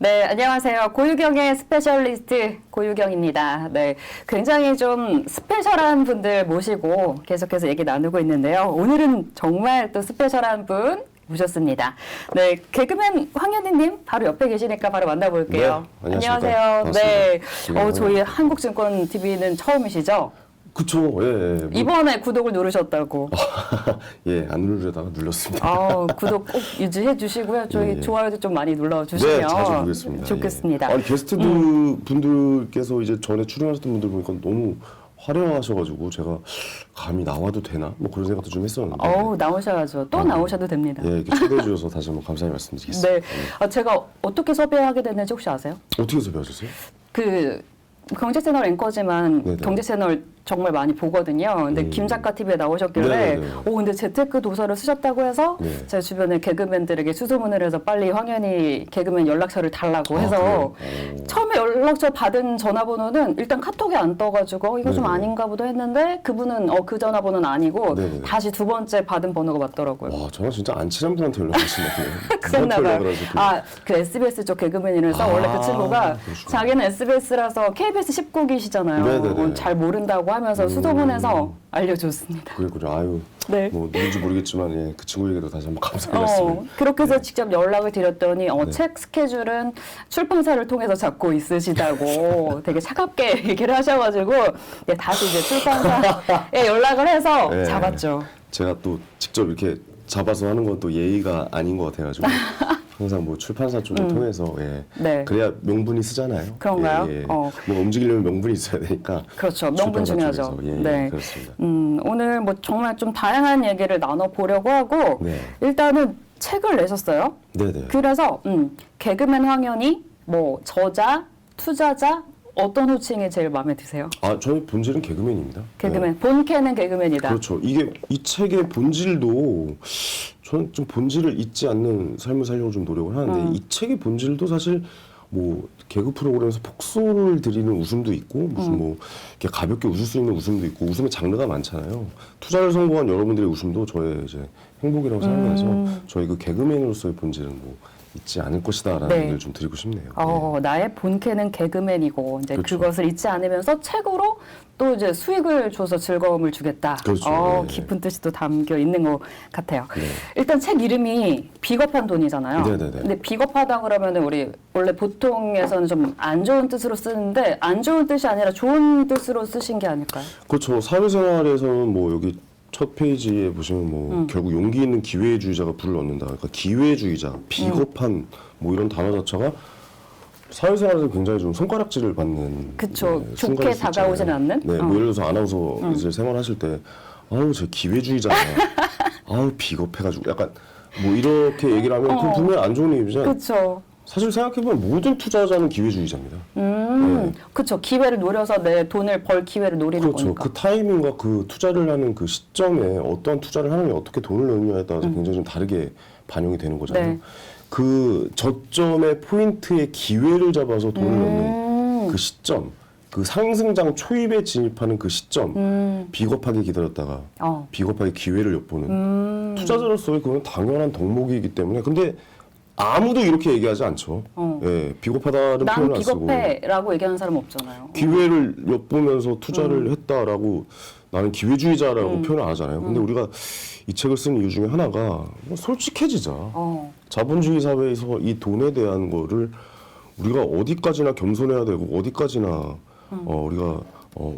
네, 안녕하세요. 고유경의 스페셜리스트 고유경입니다. 네, 굉장히 좀 스페셜한 분들 모시고 계속해서 얘기 나누고 있는데요. 오늘은 정말 또 스페셜한 분 모셨습니다. 네, 개그맨 황현희님 바로 옆에 계시니까 바로 만나볼게요. 네, 안녕하세요. 네, 저희 한국증권TV는 처음이시죠? 그쵸, 예. 이번에 구독을 누르셨다고. 예, 안 누르려다가 눌렀습니다. 구독 꼭 유지해 주시고요. 저희 예. 좋아요도 좀 많이 눌러주시면 네, 자주 보겠습니다. 좋겠습니다. 예. 아니, 게스트들 분들께서 이제 전에 출연하셨던 분들 보니까 너무 화려하셔가지고 제가 감히 나와도 되나? 뭐 그런 생각도 좀 했었는데. 나오셔야죠. 또 나오셔도 됩니다. 예, 이렇게 초대해 주셔서 다시 한번 감사히 말씀드리겠습니다. 네. 제가 어떻게 섭외하게 됐는지 혹시 아세요? 어떻게 섭외하셨어요? 경제채널 앵커지만 네네. 경제채널 정말 많이 보거든요. 근데 김 작가 TV에 나오셨길래 네네네. 근데 재테크 도서를 쓰셨다고 해서 네. 제 주변에 개그맨들에게 수소문을 해서 빨리 황현희 개그맨 연락처를 달라고 해서 그래요? 처음에 연락처 받은 전화번호는 일단 카톡에 안 떠가지고 이거 좀 네네. 아닌가 보다 했는데 그분은 그 전화번호는 아니고 네네. 다시 두 번째 받은 번호가 맞더라고요. 와, 정말 진짜 안 친한 분한테 연락하시네요. 그랬나봐요. 그 SBS 쪽 개그맨이라서 원래 그 친구가 그러시구나. 자기는 SBS라서 KBS 19기시잖아요. 네네네. 잘 모른다고 하면서 수소문해서 알려줬습니다. 그랬군요. 아유, 네. 뭐 누군지 모르겠지만 예, 그 친구에게도 다시 한번 감사의 말씀을. 그렇게 해서 직접 연락을 드렸더니 네. 책 스케줄은 출판사를 통해서 잡고 있으시다고 되게 차갑게 얘기를 하셔가지고 다시 이제 출판사에 연락을 해서 네. 잡았죠. 제가 또 직접 이렇게 잡아서 하는 건 또 예의가 아닌 것 같아가지고 항상 뭐 출판사 쪽을 통해서 예. 네. 그래야 명분이 쓰잖아요. 그런가요? 예, 예. 뭐 움직이려면 명분이 있어야 되니까. 그렇죠. 명분 출판사 중요하죠. 쪽에서. 예, 네. 그렇습니다. 오늘 뭐 정말 좀 다양한 얘기를 나눠보려고 하고 네. 일단은 책을 내셨어요. 네네. 그래서 개그맨 황현희, 뭐 저자, 투자자 어떤 호칭이 제일 마음에 드세요? 저희 본질은 개그맨입니다. 개그맨 본캐는 개그맨이다. 그렇죠. 이게 이 책의 본질도 저는 좀 본질을 잊지 않는 삶을 살려고 좀 노력을 하는데 이 책의 본질도 사실 뭐 개그 프로그램에서 폭소를 드리는 웃음도 있고 무슨 뭐 이렇게 가볍게 웃을 수 있는 웃음도 있고 웃음의 장르가 많잖아요. 투자를 성공한 여러분들의 웃음도 저의 이제 행복이라고 생각해서 저희 그 개그맨으로서의 본질은 뭐 잊지 않을 것이다라는 네. 얘기를 좀 드리고 싶네요. 나의 본캐는 개그맨이고 이제 그렇죠. 그것을 잊지 않으면서 책으로 또 이제 수익을 줘서 즐거움을 주겠다. 그렇죠. 네. 깊은 뜻이 또 담겨 있는 것 같아요. 네. 일단 책 이름이 비겁한 돈이잖아요. 네네네. 근데 비겁하다 그러면은 우리 원래 보통에서는 좀 안 좋은 뜻으로 쓰는데 안 좋은 뜻이 아니라 좋은 뜻으로 쓰신 게 아닐까요? 그렇죠. 사회생활에서는 뭐 여기 첫 페이지에 보시면 뭐 결국 용기 있는 기회주의자가 불을 얻는다. 그러니까 기회주의자, 비겁한 뭐 이런 단어 자체가 사회생활에서 굉장히 좀 손가락질을 받는 그쵸. 좋게 순간일 수 다가오지는 있잖아요. 않는? 네, 뭐 예를 들어서 아나운서 이제 생활하실 때 아우 저 기회주의자야. 아우 비겁해가지고 약간 뭐 이렇게 얘기를 하면 그건 분명히 안 좋은 얘기지만 그렇죠. 사실 생각해보면 모든 투자자는 기회주의자입니다. 네. 그렇죠. 기회를 노려서 내 돈을 벌 기회를 노리는 그렇죠. 거니까. 그 타이밍과 그 투자를 하는 그 시점에 어떠한 투자를 하느냐, 어떻게 돈을 넣느냐에 따라서 굉장히 좀 다르게 반영이 되는 거잖아요. 네. 그 저점의 포인트의 기회를 잡아서 돈을 넣는 그 시점, 그 상승장 초입에 진입하는 그 시점, 비겁하게 기다렸다가 비겁하게 기회를 엿보는 투자자로서의 그건 당연한 덕목이기 때문에 근데 아무도 이렇게 얘기하지 않죠. 예, 비겁하다는 난 표현을 안 쓰고. 비겁해라고 얘기하는 사람 없잖아요. 기회를 엿보면서 투자를 했다라고 나는 기회주의자라고 표현을 안 하잖아요. 근데 우리가 이 책을 쓴 이유 중에 하나가 뭐 솔직해지자. 자본주의 사회에서 이 돈에 대한 거를 우리가 어디까지나 겸손해야 되고 어디까지나 우리가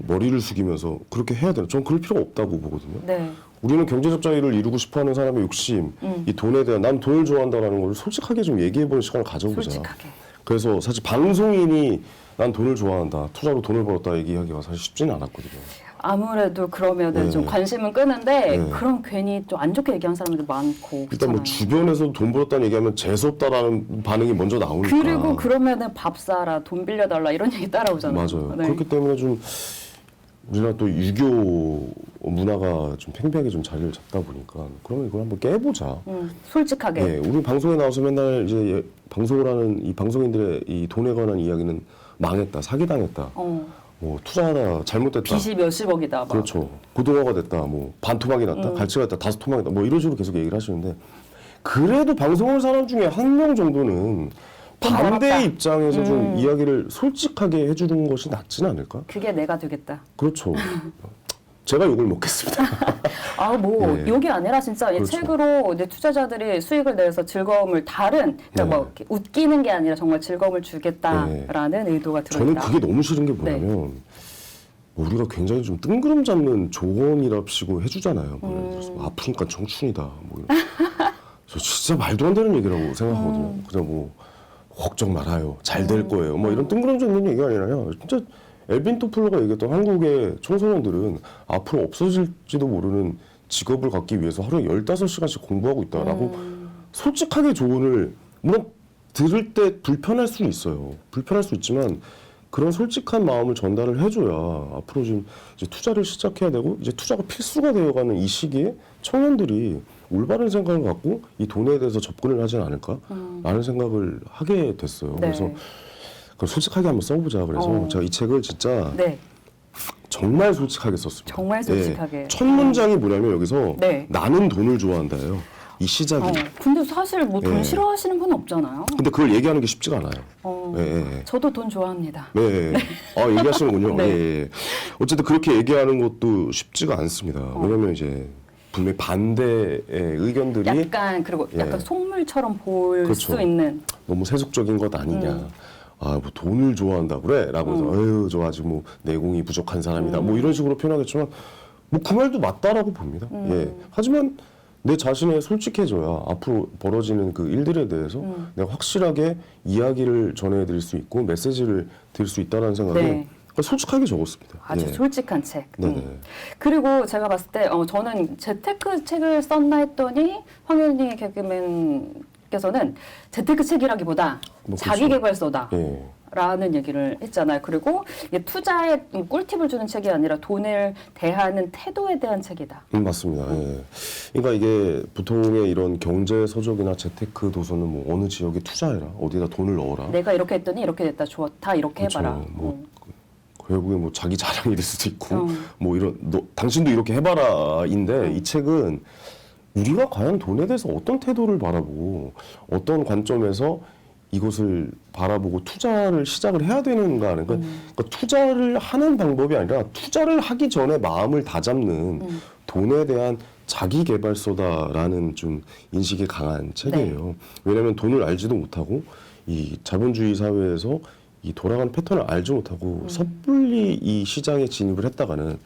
머리를 숙이면서 그렇게 해야 되나? 전 그럴 필요가 없다고 보거든요. 네. 우리는 경제적 자유를 이루고 싶어하는 사람의 욕심, 이 돈에 대한 난 돈을 좋아한다라는 걸 솔직하게 좀 얘기해보는 시간을 가져보자. 솔직하게. 그래서 사실 방송인이 난 돈을 좋아한다, 투자로 돈을 벌었다 얘기하기가 사실 쉽지는 않았거든요. 아무래도 그러면은 네. 좀 관심은 끄는데 네. 그럼 괜히 또 안 좋게 얘기하는 사람들도 많고 일단 그렇잖아요. 뭐 주변에서 돈 벌었다는 얘기하면 재수없다라는 반응이 먼저 나오니까. 그리고 그러면은 밥 사라, 돈 빌려달라 이런 얘기 따라오잖아요. 맞아요. 네. 그렇기 때문에 좀 우리나라 또 유교 문화가 좀 팽팽하게 좀 자리를 잡다 보니까 그러면 이걸 한번 깨보자. 솔직하게. 네, 우리 방송에 나와서 맨날 이제 방송을 하는 이 방송인들의 이 돈에 관한 이야기는 망했다, 사기당했다, 뭐 투자하다 잘못됐다. 빚이 몇십억이다. 막. 그렇죠. 고등어가 됐다, 뭐 반토막이 났다, 갈치가 됐다, 다섯 토막이다, 뭐 이런 식으로 계속 얘기를 하시는데 그래도 방송을 사람 중에 한 명 정도는 반대 벌었다. 입장에서 좀 이야기를 솔직하게 해주는 것이 낫지는 않을까? 그게 내가 되겠다. 그렇죠. 제가 욕을 먹겠습니다. 아, 뭐 예. 욕이 아니라 진짜 이 그렇죠. 책으로 이제 투자자들이 수익을 내서 즐거움을 다른 그러니까 네. 뭐 이렇게 웃기는 게 아니라 정말 즐거움을 주겠다라는 의도가 저는 들어있다. 그게 너무 싫은 게 뭐냐면 뭐 우리가 굉장히 좀 뜬구름 잡는 조언이랍시고 해주잖아요. 뭐 예를 들어서 뭐 아프니까 청춘이다. 뭐 이런. 저 진짜 말도 안 되는 얘기라고 생각하거든요. 그냥 뭐 걱정 말아요. 잘 될 거예요. 뭐 이런 뜬구름 잡는 얘기가 아니라요. 진짜 엘빈 토플러가 얘기했던 한국의 청소년들은 앞으로 없어질지도 모르는 직업을 갖기 위해서 하루에 15시간씩 공부하고 있다라고 솔직하게 조언을 물론 들을 때 불편할 수 있어요. 불편할 수 있지만 그런 솔직한 마음을 전달을 해줘야 앞으로 좀 이제 투자를 시작해야 되고 이제 투자가 필수가 되어가는 이 시기에 청년들이 올바른 생각을 갖고 이 돈에 대해서 접근을 하지 않을까라는 생각을 하게 됐어요. 네. 그래서 그럼 솔직하게 한번 써보자. 그래서 제가 이 책을 진짜 네. 정말 솔직하게 썼습니다. 정말 솔직하게. 예. 첫 문장이 뭐냐면 여기서 네. 나는 돈을 좋아한다예요. 이 시작이. 근데 사실 뭐 돈 예. 싫어하시는 분 없잖아요. 근데 그걸 얘기하는 게 쉽지가 않아요. 예, 예, 예. 저도 돈 좋아합니다. 네. 아, 얘기하시는군요. 네. 예, 예. 어쨌든 그렇게 얘기하는 것도 쉽지가 않습니다. 왜냐면 이제 분명히 반대의 의견들이 약간 그리고 약간 예. 속물처럼 볼 그렇죠. 수 있는 너무 세속적인 것 아니냐. 아, 뭐 돈을 좋아한다 그래? 라고 해서, 어휴, 저 아직 뭐 내공이 부족한 사람이다. 뭐 이런 식으로 표현하겠지만, 뭐 그 말도 맞다라고 봅니다. 예. 하지만 내 자신에 솔직해져야 앞으로 벌어지는 그 일들에 대해서 내가 확실하게 이야기를 전해드릴 수 있고 메시지를 드릴 수 있다는 생각에 네. 솔직하게 적었습니다. 아주 예. 솔직한 책. 네네. 그리고 제가 봤을 때 저는 재테크 책을 썼나 했더니 황현희 개그맨께서는 재테크 책이라기보다 뭐 그렇죠. 자기계발서다. 예. 라는 얘기를 했잖아요. 그리고 이게 투자에 꿀팁을 주는 책이 아니라 돈을 대하는 태도에 대한 책이다. 맞습니다. 예. 그러니까 이게 보통의 이런 경제 서적이나 재테크 도서는 뭐 어느 지역에 투자해라, 어디다 돈을 넣어라. 내가 이렇게 했더니 이렇게 됐다. 좋다. 이렇게 그렇죠. 해봐라. 뭐 결국에 뭐 자기 자랑이 될 수도 있고 뭐 이런 당신도 이렇게 해봐라인데 이 책은 우리가 과연 돈에 대해서 어떤 태도를 바라보고 어떤 관점에서 이것을 바라보고 투자를 시작을 해야 되는가 하는 그러니까 투자를 하는 방법이 아니라 투자를 하기 전에 마음을 다잡는 돈에 대한 자기 개발서다라는 좀 인식이 강한 책이에요. 왜냐하면 돈을 알지도 못하고 이 자본주의 사회에서 이 돌아가는 패턴을 알지 못하고 섣불리 이 시장에 진입을 했다가는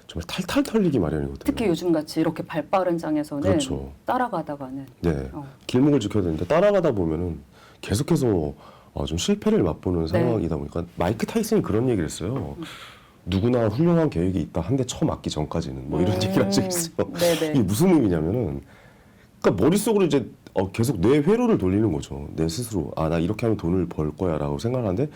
정말 탈탈 털리기 마련이거든요. 특히 요즘같이 이렇게 발빠른 장에서는 그렇죠. 따라가다가는 네, 길목을 지켜야 되는데 따라가다 보면은 계속해서 좀 실패를 맛보는 상황이다 보니까 마이크 타이슨이 그런 얘기를 했어요. 누구나 훌륭한 계획이 있다. 한 대 쳐맞기 전까지는 뭐 이런 얘기를 한 적이 있어요. 네네. 이게 무슨 의미냐면은 그러니까 머릿속으로 이제 계속 뇌 회로를 돌리는 거죠. 내 스스로 나 이렇게 하면 돈을 벌 거야라고 생각하는데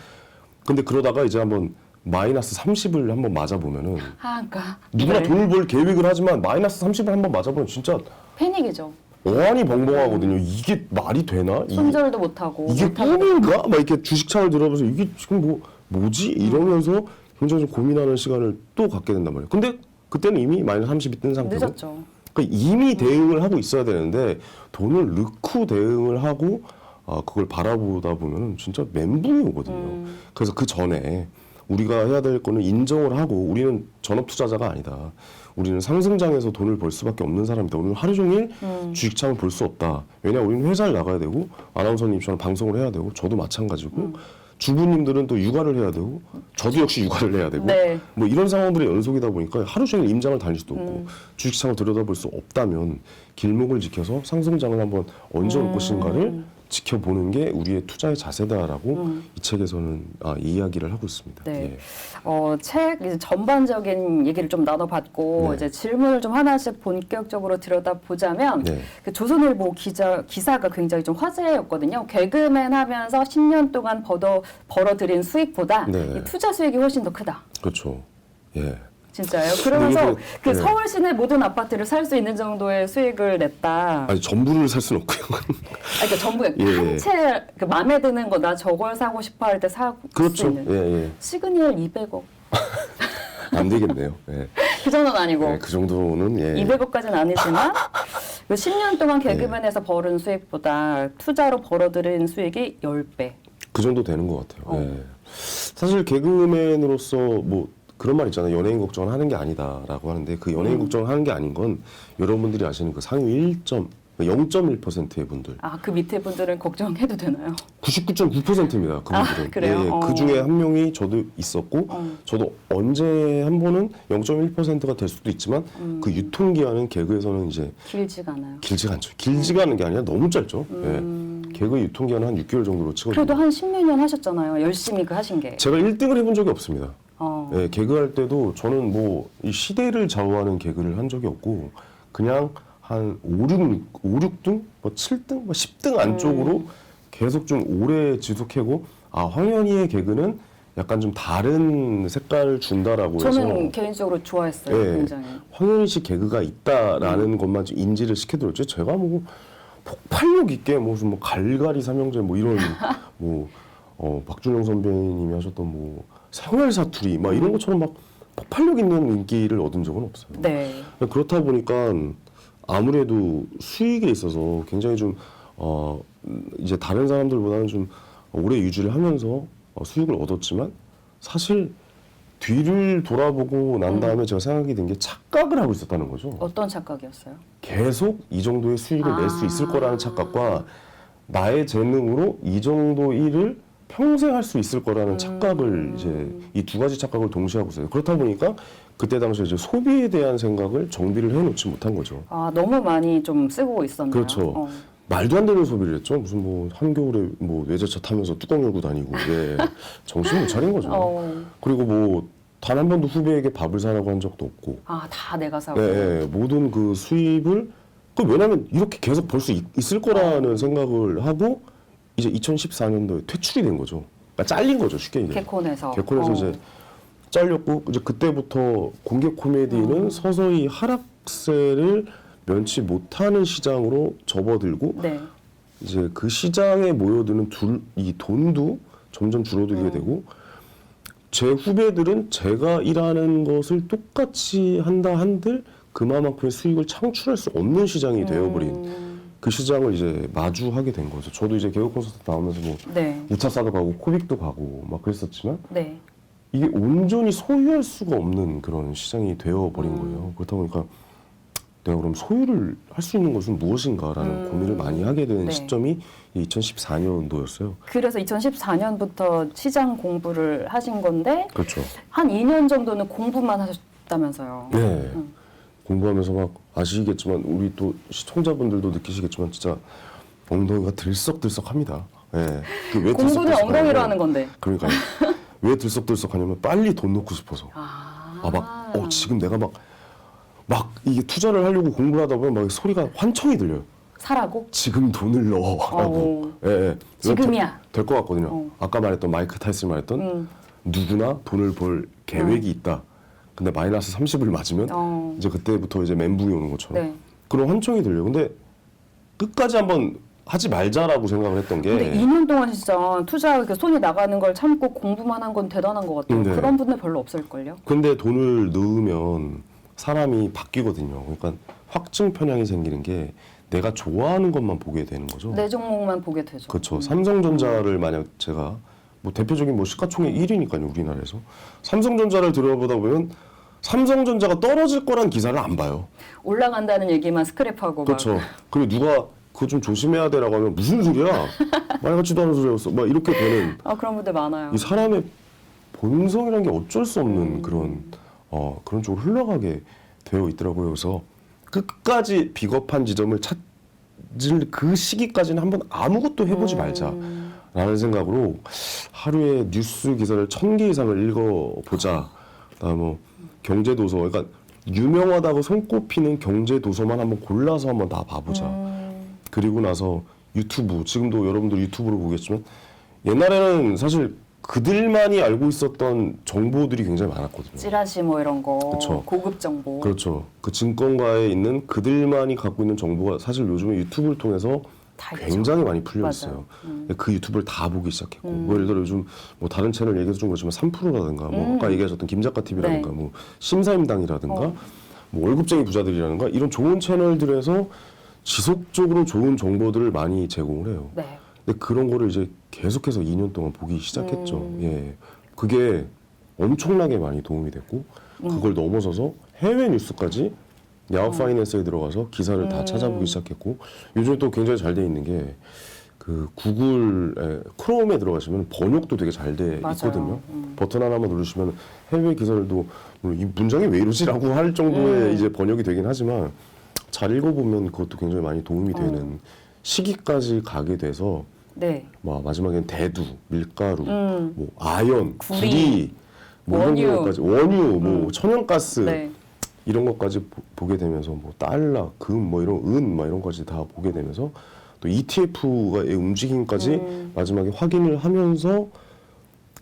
근데 그러다가 이제 한번 마이너스 30을 한번 맞아보면은 그러니까 누구나 네. 돈을 벌 계획을 하지만 마이너스 30을 한번 맞아보면 진짜 패닉이죠. 어안이 벙벙하거든요. 이게 말이 되나? 손절도 못하고 이게 못하고. 꿈인가? 막 이렇게 주식창을 들어보면서 이게 지금 뭐지? 이러면서 굉장히 좀 고민하는 시간을 또 갖게 된단 말이에요. 근데 그때는 이미 마이너스 30이 뜬 상태고 늦었죠. 그러니까 이미 대응을 하고 있어야 되는데 돈을 넣고 대응을 하고 그걸 바라보다 보면 진짜 멘붕이 오거든요. 그래서 그 전에 우리가 해야 될 거는 인정을 하고 우리는 전업 투자자가 아니다. 우리는 상승장에서 돈을 벌 수밖에 없는 사람이다. 오늘 하루 종일 주식창을 볼 수 없다. 왜냐 우리는 회사를 나가야 되고 아나운서님처럼 방송을 해야 되고 저도 마찬가지고 주부님들은 또 육아를 해야 되고 저도 역시 육아를 해야 되고 네. 뭐 이런 상황들의 연속이다 보니까 하루 종일 임장을 다닐 수도 없고 주식창을 들여다볼 수 없다면 길목을 지켜서 상승장을 한번 언제 올 것인가를 지켜보는 게 우리의 투자의 자세다라고 이 책에서는 이 이야기를 하고 있습니다. 네. 예. 책 이제 전반적인 얘기를 좀 나눠봤고 네. 이제 질문을 좀 하나씩 본격적으로 들여다보자면 네. 그 조선일보 기사가 굉장히 좀 화제였거든요. 개그맨 하면서 10년 동안 벌어들인 수익보다 네. 이 투자 수익이 훨씬 더 크다. 그렇죠. 예. 진짜요? 그러면서 이게 그 네. 서울 시내 모든 아파트를 살 수 있는 정도의 수익을 냈다. 아니 전부를 살 수는 없고요. 그러니까 전부 예. 한 채 마음에 드는 거 나 저걸 사고 싶어 할 때 사고 그렇죠. 있는. 예, 예. 시그니엘 200억. 안 되겠네요. 예. 그 정도는 아니고. 예, 그 정도는 예. 200억까지는 아니지만 그 10년 동안 개그맨에서 벌은 수익보다 투자로 벌어들인 수익이 10배. 그 정도 되는 것 같아요. 예. 사실 개그맨으로서 뭐 그런 말 있잖아요. 연예인 걱정을 하는 게 아니다라고 하는데 그 연예인 걱정을 하는 게 아닌 건 여러분들이 아시는 그 상위 0.1%의 분들. 아, 그 밑에 분들은 걱정해도 되나요? 99.9%입니다. 그분들은. 아, 그래요? 그 중에 한 명이 저도 있었고, 저도 언제 한 번은 0.1%가 될 수도 있지만, 그 유통기한은 개그에서는 이제 길지가 않아요. 길지가 않죠. 길지가 않은 게 아니라 너무 짧죠. 예. 개그 유통기한은 한 6개월 정도로 치거든요. 그래도 한 10몇 년 하셨잖아요. 열심히 그 하신 게. 제가 1등을 해본 적이 없습니다. 어. 예, 개그할 때도 저는 뭐 이 시대를 좌우하는 개그를 한 적이 없고 그냥 한 5, 6등? 뭐 7등? 뭐 10등 안쪽으로 계속 좀 오래 지속하고 아, 황현희의 개그는 약간 좀 다른 색깔을 준다라고 해서 저는 개인적으로 좋아했어요. 예, 굉장히. 황현희 씨 개그가 있다라는 것만 좀 인지를 시켜드렸죠. 제가 뭐 폭발력 있게 무슨 뭐 갈갈이 삼형제 뭐 이런 뭐 박준영 선배님이 하셨던 뭐 생활 사투리 막 이런 것처럼 막 폭발력 있는 인기를 얻은 적은 없어요. 네. 그렇다 보니까 아무래도 수익에 있어서 굉장히 좀 이제 다른 사람들보다는 좀 오래 유지를 하면서 수익을 얻었지만 사실 뒤를 돌아보고 난 다음에 제가 생각이 든 게 착각을 하고 있었다는 거죠. 어떤 착각이었어요? 계속 이 정도의 수익을 낼 수 있을 거라는 착각과 나의 재능으로 이 정도 일을 평생 할 수 있을 거라는 착각을 이제 이 두 가지 착각을 동시에 하고 있어요. 그렇다 보니까 그때 당시에 이제 소비에 대한 생각을 정비를 해놓지 못한 거죠. 아, 너무 많이 좀 쓰고 있었나요? 그렇죠. 말도 안 되는 소비를 했죠. 무슨 뭐 한겨울에 뭐 외제차 타면서 뚜껑 열고 다니고 예. 정신 못 차린 거죠. 그리고 뭐 단 한 번도 후배에게 밥을 사라고 한 적도 없고. 아, 다 내가 사고. 네, 모든 그 수입을 왜냐하면 이렇게 계속 벌 수 있을 거라는 생각을 하고 이제 2014년도에 퇴출이 된 거죠. 그러니까 잘린 거죠, 쉽게 얘기해. 개콘에서. 이제 잘렸고 이제 그때부터 공개 코미디는 서서히 하락세를 면치 못하는 시장으로 접어들고 네. 이제 그 시장에 모여드는 이 돈도 점점 줄어들게 되고 제 후배들은 제가 일하는 것을 똑같이 한다 한들 그만큼의 수익을 창출할 수 없는 시장이 되어버린 그 시장을 이제 마주하게 된 거죠. 저도 이제 개그 콘서트 나오면서 뭐 네. 우차사도 가고 코빅도 가고 막 그랬었지만 네. 이게 온전히 소유할 수가 없는 그런 시장이 되어버린 거예요. 그렇다 보니까 내가 그럼 소유를 할 수 있는 것은 무엇인가라는 고민을 많이 하게 되는 네. 시점이 2014년도였어요. 그래서 2014년부터 시장 공부를 하신 건데 그렇죠. 한 2년 정도는 공부만 하셨다면서요. 네. 공부하면서 막 아시겠지만 우리 또 시청자분들도 느끼시겠지만 진짜 엉덩이가 들썩들썩합니다. 예. 왜 공부는 들썩들썩하냐면 엉덩이로 하는 건데. 그러니까요. 왜 들썩들썩하냐면 빨리 돈 넣고 싶어서. 지금 내가 막 이게 투자를 하려고 공부를 하다 보면 막 소리가 환청이 들려요. 사라고? 지금 돈을 넣어라고. 예. 지금이야. 될 것 같거든요. 아까 말했던 마이크 타이슨이 말했던 누구나 돈을 벌 계획이 있다. 근데 마이너스 30을 맞으면 이제 그때부터 이제 멘붕이 오는 것처럼 네. 그런 환청이 들려요. 근데 끝까지 한번 하지 말자라고 생각을 했던 게 근데 2년 동안 진짜 투자 이렇게 손이 나가는 걸 참고 공부만 한 건 대단한 것 같아요. 네. 그런 분들 별로 없을걸요? 근데 돈을 넣으면 사람이 바뀌거든요. 그러니까 확증 편향이 생기는 게 내가 좋아하는 것만 보게 되는 거죠. 내 종목만 보게 되죠. 그렇죠. 삼성전자를 만약 제가 뭐 대표적인 뭐 시가총액 1위니까요, 우리나라에서. 삼성전자를 들여다보다 보면 삼성전자가 떨어질 거란 기사를 안 봐요. 올라간다는 얘기만 스크랩하고 그렇죠. 막. 그리고 누가 그거 좀 조심해야 되라고 하면 무슨 소리야? 말 같지도 않은 소리였어. 막 이렇게 되는 그런 분들 많아요. 이 사람의 본성이라는 게 어쩔 수 없는 그런 쪽으로 흘러가게 되어 있더라고요. 그래서 끝까지 비겁한 지점을 찾을 그 시기까지는 한번 아무것도 해보지 말자라는 생각으로 하루에 뉴스 기사를 1000개 이상을 읽어보자. 그다음에 뭐 경제도서, 그러니까 유명하다고 손꼽히는 경제도서만 한번 골라서 한번 다 봐보자. 그리고 나서 유튜브, 지금도 여러분들 유튜브로 보겠지만 옛날에는 사실 그들만이 알고 있었던 정보들이 굉장히 많았거든요. 찌라시 뭐 이런 거. 그쵸. 고급 정보. 그렇죠. 그 증권가에 있는 그들만이 갖고 있는 정보가 사실 요즘에 유튜브를 통해서 다 있죠. 굉장히 많이 풀려 맞아요. 있어요. 그 유튜브를 다 보기 시작했고, 뭐 예를 들어 요즘 뭐 다른 채널 얘기해서 좀 그렇지만 3%라든가, 뭐 아까 얘기하셨던 김작가 TV라든가, 네. 뭐 심사임당이라든가, 뭐 월급쟁이 부자들이라든가 이런 좋은 채널들에서 지속적으로 좋은 정보들을 많이 제공을 해요. 네. 근데 그런 거를 이제 계속해서 2년 동안 보기 시작했죠. 예, 그게 엄청나게 많이 도움이 됐고 그걸 넘어서서 해외 뉴스까지 야후 파이낸스에 들어가서 기사를 다 찾아보기 시작했고 요즘 또 굉장히 잘 돼 있는 게 그 구글 크롬에 들어가시면 번역도 되게 잘 돼 맞아요. 있거든요. 버튼 하나만 누르시면 해외 기사들도 물론 이 문장이 왜 이러지라고 할 정도의 이제 번역이 되긴 하지만 잘 읽어보면 그것도 굉장히 많이 도움이 되는 시기까지 가게 돼서 네. 뭐 마지막엔 대두, 밀가루, 뭐 아연, 구리, 구리, 뭐 이런 원유. 것까지 원유, 뭐 천연가스 네. 이런 것까지 보게 되면서 뭐 달러, 금, 뭐 이런 은, 뭐 이런 것까지 다 보게 되면서 또 ETF의 움직임까지 마지막에 확인을 하면서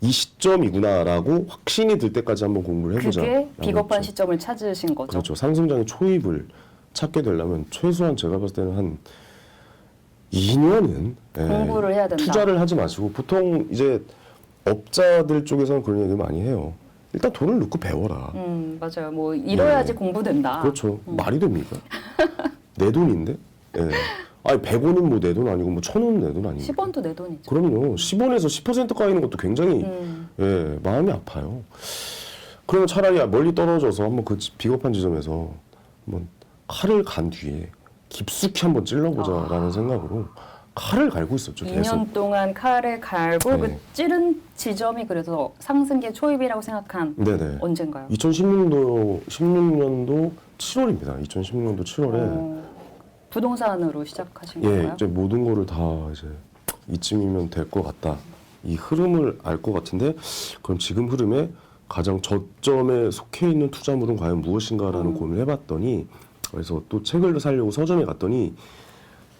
이 시점이구나라고 확신이 들 때까지 한번 공부를 해보자. 그게 비겁한 시점을 찾으신 거죠. 그렇죠. 상승장의 초입을 찾게 되려면 최소한 제가 봤을 때는 한 2년은 공부를 해야 된다. 투자를 하지 마시고 보통 이제 업자들 쪽에서는 그런 얘기 많이 해요. 일단 돈을 넣고 배워라. 맞아요. 뭐 이뤄야지 네. 공부된다. 그렇죠. 말이 됩니까? 내 돈인데? 예. 아니 100원은 뭐 내 돈 아니고 뭐 1000원 내 돈 아니고. 10원도 내 돈이죠. 그럼요. 10원에서 10% 까이는 것도 굉장히 예, 마음이 아파요. 그러면 차라리 멀리 떨어져서 한번 그 비겁한 지점에서 한번 칼을 간 뒤에 깊숙이 한번 찔러보자라는 생각으로 칼을 갈고 있었죠. 계속. 2년 동안 칼을 갈고 네. 그 찌른 지점이 그래서 상승기의 초입이라고 생각한 네네. 언젠가요? 16년도 7월입니다. 2016년도 7월에 부동산으로 시작하신 예, 건가요? 이제 모든 거를 다 이제 이쯤이면 될 것 같다. 이 흐름을 알 것 같은데 그럼 지금 흐름에 가장 저점에 속해 있는 투자물은 과연 무엇인가라는 고민을 해봤더니 그래서 또 책을 사려고 서점에 갔더니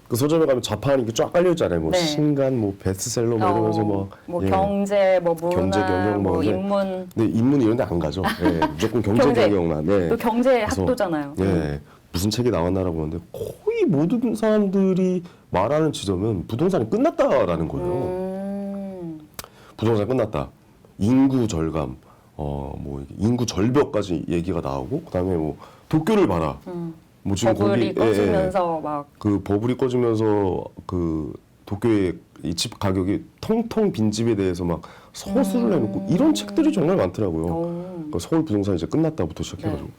그 서점에 가면 자판이 이렇게 쫙 깔려 있잖아요. 뭐 네. 신간, 뭐 베스트셀러 뭐 이러면서 뭐 뭐 예. 경제, 뭐 문화, 경제, 경영, 뭐 뭐 이제 인문, 네, 인문 이런 데 안 가죠. 예, 무조건 경제, 경제. 경영만. 네. 또 경제 그래서, 학도잖아요. 예. 무슨 책이 나왔나라고 보는데 거의 모든 사람들이 말하는 지점은 부동산이 끝났다라는 거예요. 부동산 끝났다. 인구 절감, 뭐 인구 절벽까지 얘기가 나오고 그다음에 뭐 도쿄를 봐라. 뭐 지금 버블이 거기 꺼지면서 막 그 버블이 꺼지면서 그 도쿄의 이 집 가격이 텅텅 빈 집에 대해서 막 서술을 해놓고 이런 책들이 정말 많더라고요. 그러니까 서울 부동산 이제 끝났다부터 시작해가지고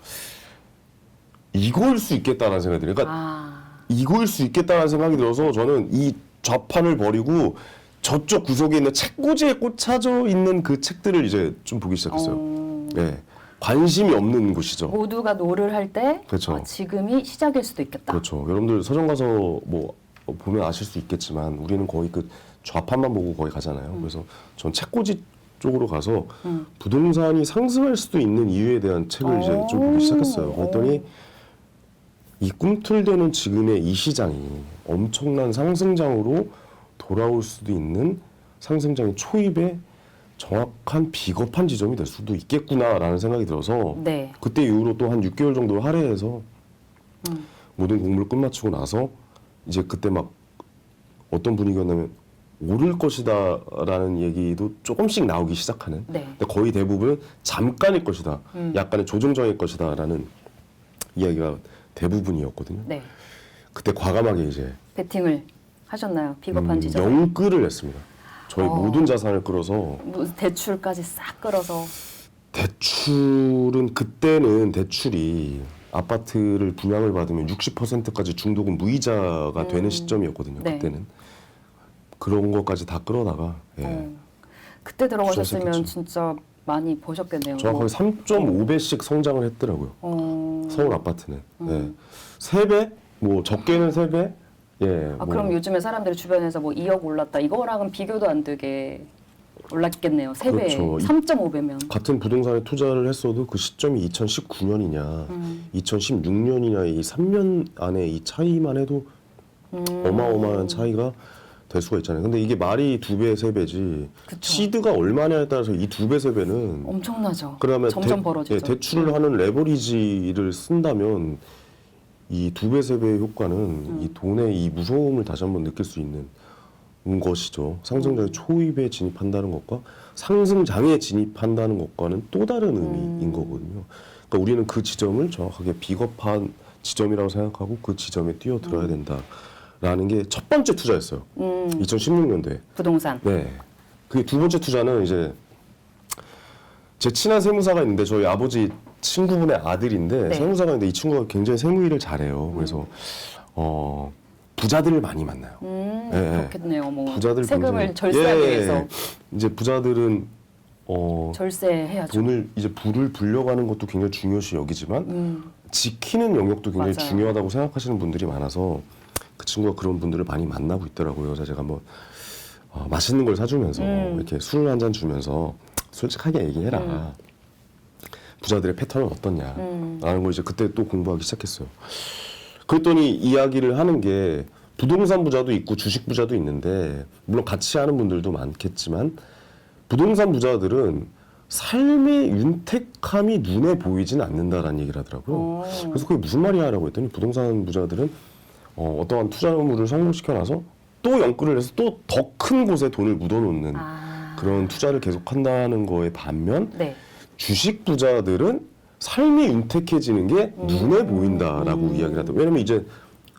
이거일 수 있겠다라는 생각이 들어요. 그러니까 이거일 수 있겠다는 생각이 들어서 저는 이 좌판을 버리고 저쪽 구석에 있는 책꽂이에 꽂혀져 있는 그 책들을 이제 좀 보기 시작했어요. 예, 관심이 없는 곳이죠. 모두가 노를 할 때 그렇죠. 지금이 시작일 수도 있겠다. 그렇죠. 여러분들 서점 가서 뭐 보면 아실 수 있겠지만 우리는 거의 그 좌판만 보고 거기 가잖아요. 그래서 전 책꽂이 쪽으로 가서 부동산이 상승할 수도 있는 이유에 대한 책을 이제 좀 보기 시작했어요. 그랬더니 이 꿈틀대는 지금의 이 시장이 엄청난 상승장으로 돌아올 수도 있는 상승장의 초입에 정확한 비겁한 지점이 될 수도 있겠구나라는 생각이 들어서 네. 그때 이후로 또 한 6개월 정도 할애해서 모든 공부를 끝마치고 나서 이제 그때 막 어떤 분위기였냐면 오를 것이다라는 얘기도 조금씩 나오기 시작하는 네. 근데 거의 대부분 잠깐일 것이다. 약간의 조정장일 것이다라는 이야기가 대부분이었거든요. 네. 그때 과감하게 이제 베팅을 하셨나요? 비겁한 지점. 영끌을 했습니다. 저희 모든 자산을 끌어서 뭐 대출까지 싹 끌어서 대출은 그때는 대출이 아파트를 분양을 받으면 60%까지 중도금 무이자가 되는 시점이었거든요. 네. 그때는 그런 것까지 다 끌어다가 예. 그때 들어가셨으면 투자했었겠죠. 진짜 많이 보셨겠네요. 정확하게 3.5배씩 성장을 했더라고요. 서울 아파트는 예. 3배? 뭐 적게는 3배? 예. 뭐 그럼 요즘에 사람들이 주변에서 뭐 2억 올랐다 이거랑은 비교도 안 되게 올랐겠네요. 3배, 그렇죠. 3.5배면. 같은 부동산에 투자를 했어도 그 시점이 2019년이냐, 2016년이냐 이 3년 안에 이 차이만 해도 어마어마한 차이가 될 수가 있잖아요. 근데 이게 말이 2배, 3배지 그쵸. 시드가 얼마냐에 따라서 이 2배, 3배는 엄청나죠. 그다음에 점점 벌어지죠. 예, 대출을 하는 레버리지를 쓴다면 이 2배, 3배의 효과는 이 돈의 이 무서움을 다시 한번 느낄 수 있는 것이죠. 상승장의 초입에 진입한다는 것과 상승장에 진입한다는 것과는 또 다른 의미인 거거든요. 그러니까 우리는 그 지점을 정확하게 비겁한 지점이라고 생각하고 그 지점에 뛰어들어야 된다. 투자라는 게 첫 번째 투자였어요. 2016년도에. 부동산. 네. 그 두 번째 투자는 이제 제 친한 세무사가 있는데 저희 아버지 친구분의 아들인데 네. 세무사가 있는데 이 친구가 굉장히 세무일을 잘해요. 그래서 부자들을 많이 만나요. 예, 그렇겠네요. 뭐 부자들 세금을 굉장히- 절세하기 위해서 이제 부자들은 절세해야죠. 돈을 이제 부를 불려가는 것도 굉장히 중요시 여기지만 지키는 영역도 굉장히 맞아요. 중요하다고 생각하시는 분들이 많아서 그 친구가 그런 분들을 많이 만나고 있더라고요. 그래서 제가 뭐 맛있는 걸 사주면서 이렇게 술 한 잔 주면서 솔직하게 얘기해라. 부자들의 패턴은 어떻냐 라는 걸 이제 그때 또 공부하기 시작했어요. 그랬더니 이야기를 하는 게 부동산 부자도 있고 주식 부자도 있는데 물론 같이 하는 분들도 많겠지만 부동산 부자들은 삶의 윤택함이 눈에 보이진 않는다라는 얘기를 하더라고요. 그래서 그게 무슨 말이야라고 했더니 부동산 부자들은 어떠한 투자물을 성공시켜놔서 또 연끌을 해서 또 더 큰 곳에 돈을 묻어놓는 그런 투자를 계속한다는 거에 반면 네. 주식 부자들은 삶이 윤택해지는 게 눈에 보인다라고 이야기를 하더라고요. 왜냐면 이제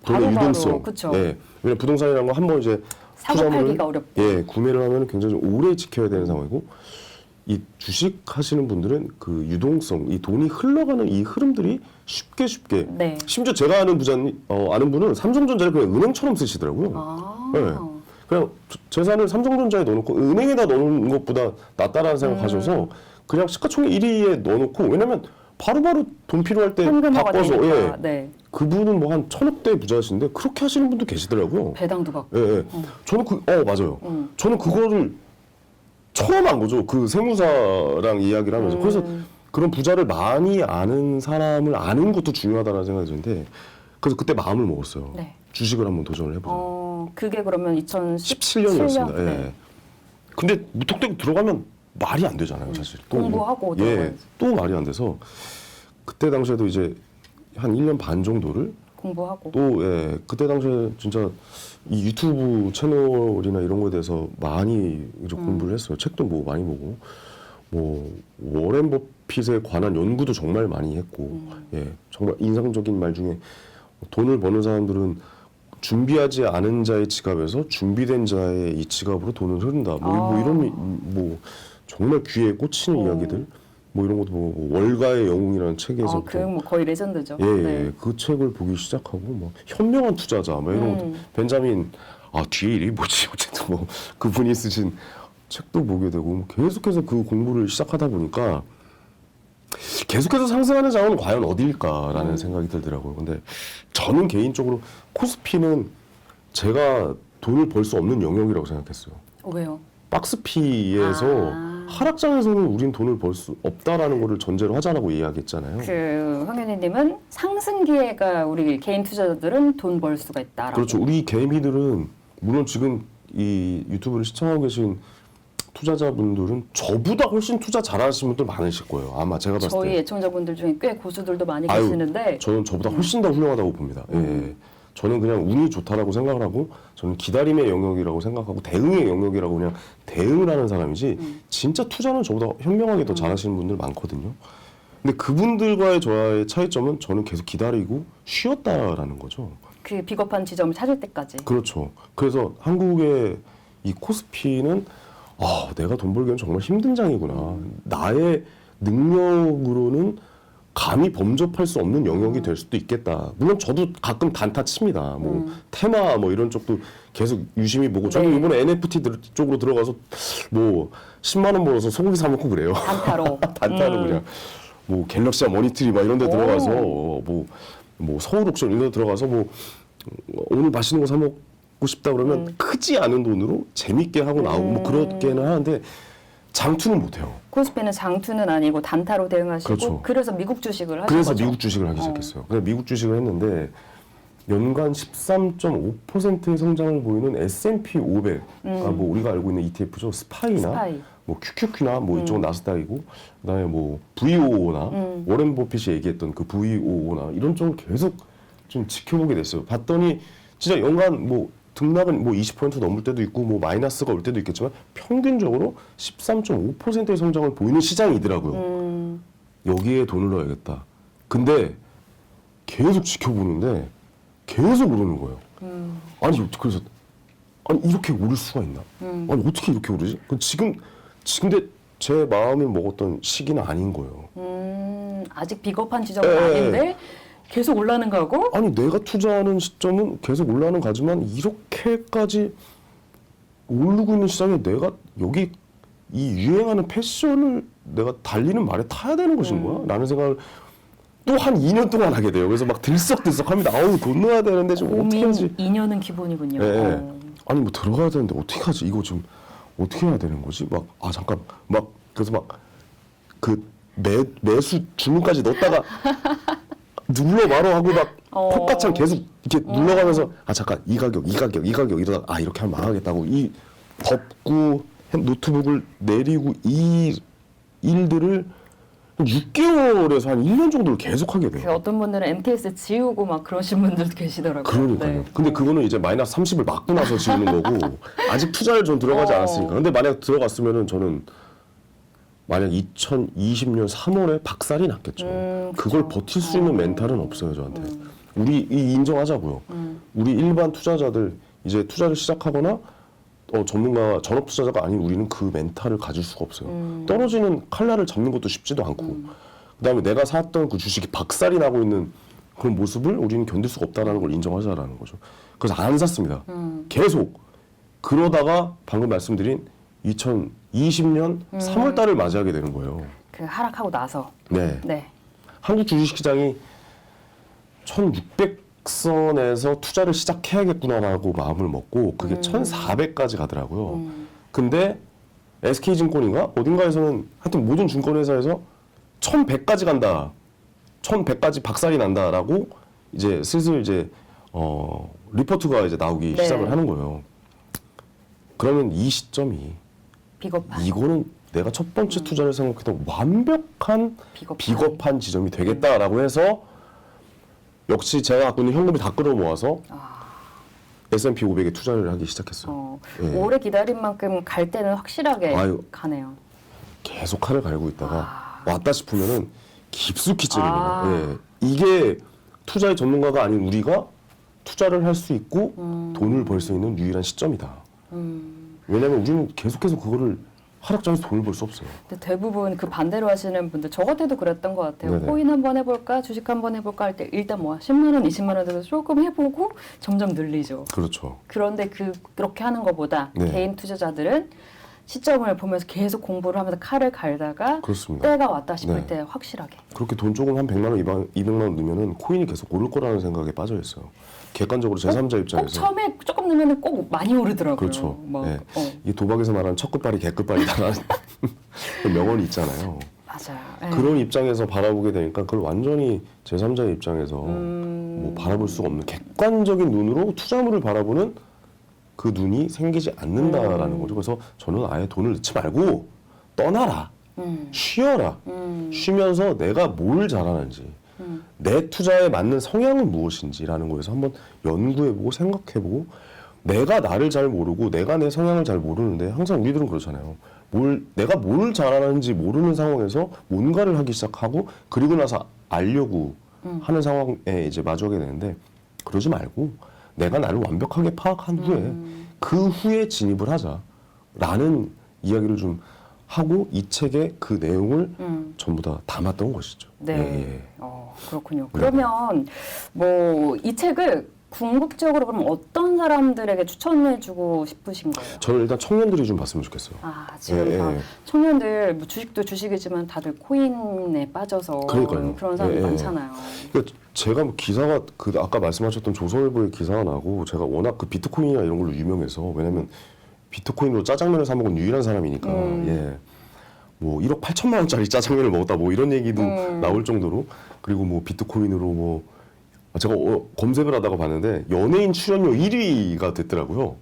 돈의 바로바로, 유동성, 그쵸. 예, 왜냐면 부동산이라는 거 한번 이제 사고 팔기가 어렵고. 예, 구매를 하면 굉장히 좀 오래 지켜야 되는 상황이고 이 주식 하시는 분들은 그 유동성, 이 돈이 흘러가는 이 흐름들이 쉽게 네. 심지어 제가 아는 아는 분은 삼성전자를 그냥 은행처럼 쓰시더라고요. 네. 그냥 재산을 삼성전자에 넣어놓고 은행에다 넣는 것보다 낫다라는 생각하셔서 그냥 시가총액 1위에 넣어놓고 왜냐면 바로바로 돈 필요할 때 현금화가 바꿔서 되니까. 네. 그분은 뭐 한 1,000억대 부자신데 그렇게 하시는 분도 계시더라고요. 배당도 받고. 예, 예. 저는 맞아요. 저는 그거를 처음 한 거죠. 그 세무사랑 이야기를 하면서. 그래서 그런 부자를 많이 아는 사람을 아는 것도 중요하다는 생각이 드는데 그래서 그때 마음을 먹었어요. 네. 주식을 한번 도전을 해보자. 그게 그러면 17년이었습니다. 예. 네. 근데 무턱대고 들어가면 말이 안 되잖아요, 사실. 또 공부하고 예, 들어가야지. 또 말이 안 돼서 그때 당시에도 이제 한 1년 반 정도를 공부하고. 또 예, 그때 당시에 진짜 이 유튜브 채널이나 이런 거에 대해서 많이 이제 공부를 했어요. 책도 뭐 많이 보고 뭐 워렌 버핏에 관한 연구도 정말 많이 했고 예, 정말 인상적인 말 중에 돈을 버는 사람들은 준비하지 않은 자의 지갑에서 준비된 자의 이 지갑으로 돈을 흐른다. 뭐 이런 뭐 정말 귀에 꽂히는 이야기들. 뭐 이런 것도 뭐 월가의 영웅이라는 책에서 그 뭐 거의 레전드죠. 예, 네. 그 책을 보기 시작하고 뭐 현명한 투자자 뭐 이런 것도 벤자민 뒤에 이름이 뭐지 어쨌든 뭐 그분이 쓰신 책도 보게 되고 뭐 계속해서 그 공부를 시작하다 보니까 계속해서 상승하는 장은 과연 어디일까라는 생각이 들더라고요. 근데 저는 개인적으로 코스피는 제가 돈을 벌 수 없는 영역이라고 생각했어요. 왜요? 박스피에서 하락장에서는 우린 돈을 벌 수 없다라는 거를 전제로 하자라고 이야기했잖아요. 황현희님은 상승 기회가 우리 개인 투자자들은 돈 벌 수가 있다라고. 그렇죠. 우리 개미들은 물론 지금 이 유튜브를 시청하고 계신 투자자분들은 저보다 훨씬 투자 잘하시는 분들 많으실 거예요. 아마 제가 봤을 때. 저희 애청자분들 중에 꽤 고수들도 많이 계시는데 저는 저보다 훨씬 더 훌륭하다고 봅니다. 예. 저는 그냥 운이 좋다라고 생각을 하고 저는 기다림의 영역이라고 생각하고 대응의 영역이라고 그냥 대응을 하는 사람이지 진짜 투자는 저보다 현명하게 더 잘하시는 분들 많거든요. 근데 그분들과의 저의 차이점은 저는 계속 기다리고 쉬었다라는 거죠. 그 비겁한 지점을 찾을 때까지. 그렇죠. 그래서 한국의 이 코스피는 내가 돈 벌기는 정말 힘든 장이구나. 나의 능력으로는 감히 범접할 수 없는 영역이 될 수도 있겠다. 물론 저도 가끔 단타 칩니다. 뭐 테마 뭐 이런 쪽도 계속 유심히 보고 저는 네. 이번에 NFT 쪽으로 들어가서 뭐 10만 원 벌어서 소고기 사 먹고 그래요. 단타로. 단타로 그냥 뭐 갤럭시와 머니트리 막 이런 데 들어가서 뭐 서울 옥션 이런 데 들어가서 뭐 오늘 맛있는 거 사 먹고 싶다 그러면 크지 않은 돈으로 재밌게 하고 나오고 뭐 그렇게는 하는데 장투는 못 해요. 코스피는 장투는 아니고 단타로 대응하시고 그렇죠. 그래서 미국 주식을 하신 그래서 거죠. 미국 주식을 하기 시작했어요. 그래서 미국 주식을 했는데 연간 13.5%의 성장을 보이는 S&P 500, 뭐 우리가 알고 있는 ETF죠. 스파이나 스파이. 뭐 QQQ나 뭐 이쪽은 나스닥이고 그다음에 뭐 VOO나 워렌 버핏이 얘기했던 그 VOO나 이런 쪽을 계속 좀 지켜보게 됐어요. 봤더니 진짜 연간 뭐 등락은 뭐 20% 넘을 때도 있고 뭐 마이너스가 올 때도 있겠지만 평균적으로 13.5%의 성장을 보이는 시장이더라고요. 여기에 돈을 넣어야겠다. 근데 계속 지켜보는데 계속 오르는 거예요. 아니 그래서 아니 이렇게 오를 수가 있나? 아니 어떻게 이렇게 오르지? 지금 근데 제 마음을 먹었던 시기는 아닌 거예요. 아직 비겁한 지점은 예, 아닌데 계속 올라는 거고. 아니 내가 투자하는 시점은 계속 올라가는 가지만 이렇게까지 오르고 있는 시장에 내가 여기 이 유행하는 패션을 내가 달리는 말에 타야 되는 것인 거야? 라는 생각을 또 한 2년 동안 하게 돼요. 그래서 막 들썩들썩합니다. 아우 돈 넣어야 되는데 좀 어떻게 고민 하지? 2년은 기본이군요. 예, 예. 아니 뭐 들어가야 되는데 어떻게 하지? 이거 좀 어떻게 해야 되는 거지? 막 아 잠깐 막 그래서 막 그 매수 주문까지 넣었다가 눌러 말어 하고 막 콧바창 계속 이렇게 눌러가면서 아 잠깐 이 가격 이러다가 아 이렇게 하면 망하겠다고 이 덮고 노트북을 내리고 이 일들을 6개월에서 한 1년 정도를 계속하게 돼요. 어떤 분들은 MTS 지우고 막 그러신 분들도 계시더라고요. 그러니까요. 네. 근데 그거는 이제 마이너스 30을 맞고 나서 지우는 거고 아직 투자를 전 들어가지 않았으니까. 근데 만약 들어갔으면은 저는 만약 2020년 3월에 박살이 났겠죠. 그걸 버틸 수 있는 멘탈은 없어요 저한테. 우리 인정하자고요. 우리 일반 투자자들 이제 투자를 시작하거나 전문가 전업 투자자가 아닌 우리는 그 멘탈을 가질 수가 없어요. 떨어지는 칼날을 잡는 것도 쉽지도 않고 그다음에 내가 샀던 그 주식이 박살이 나고 있는 그런 모습을 우리는 견딜 수가 없다라는 걸 인정하자라는 거죠. 그래서 안 샀습니다. 계속 그러다가 방금 말씀드린 2020년 3월 달을 맞이하게 되는 거예요. 그 하락하고 나서. 네. 네. 한국 주식시장이 1600선에서 투자를 시작해야겠구나라고 마음을 먹고 그게 1400까지 가더라고요. 근데 SK증권인가 어딘가에서는 하여튼 모든 증권회사에서 1100까지 간다. 1100까지 박살이 난다라고 이제 슬슬 이제 리포트가 이제 나오기 네. 시작을 하는 거예요. 그러면 이 시점이 비겁한. 이거는 내가 첫 번째 투자를 생각했던 완벽한 비겁한. 비겁한 지점이 되겠다라고 해서 역시 제가 갖고 있는 현금을 다 끌어모아서 S&P 500에 투자를 하기 시작했어요. 예. 오래 기다린 만큼 갈 때는 확실하게 아유. 가네요. 계속 칼을 갈고 있다가 왔다 싶으면은 깊숙이 찌릅니다. 아. 예. 이게 투자의 전문가가 아닌 우리가 투자를 할 수 있고 돈을 벌 수 있는 유일한 시점이다. 왜냐하면 우리는 계속해서 그거를 하락장에서 돈을 벌 수 없어요. 근데 대부분 그 반대로 하시는 분들 저 같아도 그랬던 것 같아요. 네네. 코인 한번 해볼까, 주식 한번 해볼까 할 때 일단 뭐 10만 원, 20만 원 정도 조금 해보고 점점 늘리죠. 그렇죠. 그런데 그렇게 하는 것보다 네. 개인 투자자들은 시점을 보면서 계속 공부를 하면서 칼을 갈다가 그렇습니다. 때가 왔다 싶을 네. 때 확실하게. 그렇게 돈 조금 한 100만 원, 200만 원 넣으면은 코인이 계속 오를 거라는 생각에 빠져 있어요. 객관적으로 제3자 꼭 입장에서 처음에 조금 넣으면 꼭 많이 오르더라고요. 그렇죠. 막, 네. 이게 도박에서 말하는 첫 끝발이 개끝발이다라는 그 명언이 있잖아요. 맞아요. 네. 그런 입장에서 바라보게 되니까 그걸 완전히 제3자의 입장에서 뭐 바라볼 수가 없는 객관적인 눈으로 투자물을 바라보는 그 눈이 생기지 않는다라는 거죠. 그래서 저는 아예 돈을 넣지 말고 떠나라. 쉬어라. 쉬면서 내가 뭘 잘하는지 내 투자에 맞는 성향은 무엇인지라는 거에서 한번 연구해보고 생각해보고 내가 나를 잘 모르고 내가 내 성향을 잘 모르는데 항상 우리들은 그렇잖아요. 내가 뭘 잘하는지 모르는 상황에서 뭔가를 하기 시작하고 그리고 나서 알려고 하는 상황에 이제 마주하게 되는데 그러지 말고 내가 나를 완벽하게 파악한 후에 그 후에 진입을 하자라는 이야기를 좀 하고 이 책에 그 내용을 전부 다 담았던 것이죠. 네. 예. 그렇군요. 그러면 뭐 이 책을 궁극적으로 그럼 어떤 사람들에게 추천해주고 싶으신 거예요? 저는 일단 청년들이 좀 봤으면 좋겠어요. 지금 예, 다 예. 청년들 뭐 주식도 주식이지만 다들 코인에 빠져서 그러니까요. 그런 사람이 예, 예. 많잖아요. 그러니까 제가 뭐 기사가 아까 말씀하셨던 조선일보의 기사가 나고 제가 워낙 그 비트코인이나 이런 걸로 유명해서 왜냐면 비트코인으로 짜장면을 사 먹은 유일한 사람이니까 예. 뭐 1억 8천만 원짜리 짜장면을 먹었다 뭐 이런 얘기도 나올 정도로 그리고 뭐 비트코인으로 뭐 제가 검색을 하다가 봤는데 연예인 출연료 1위가 됐더라고요.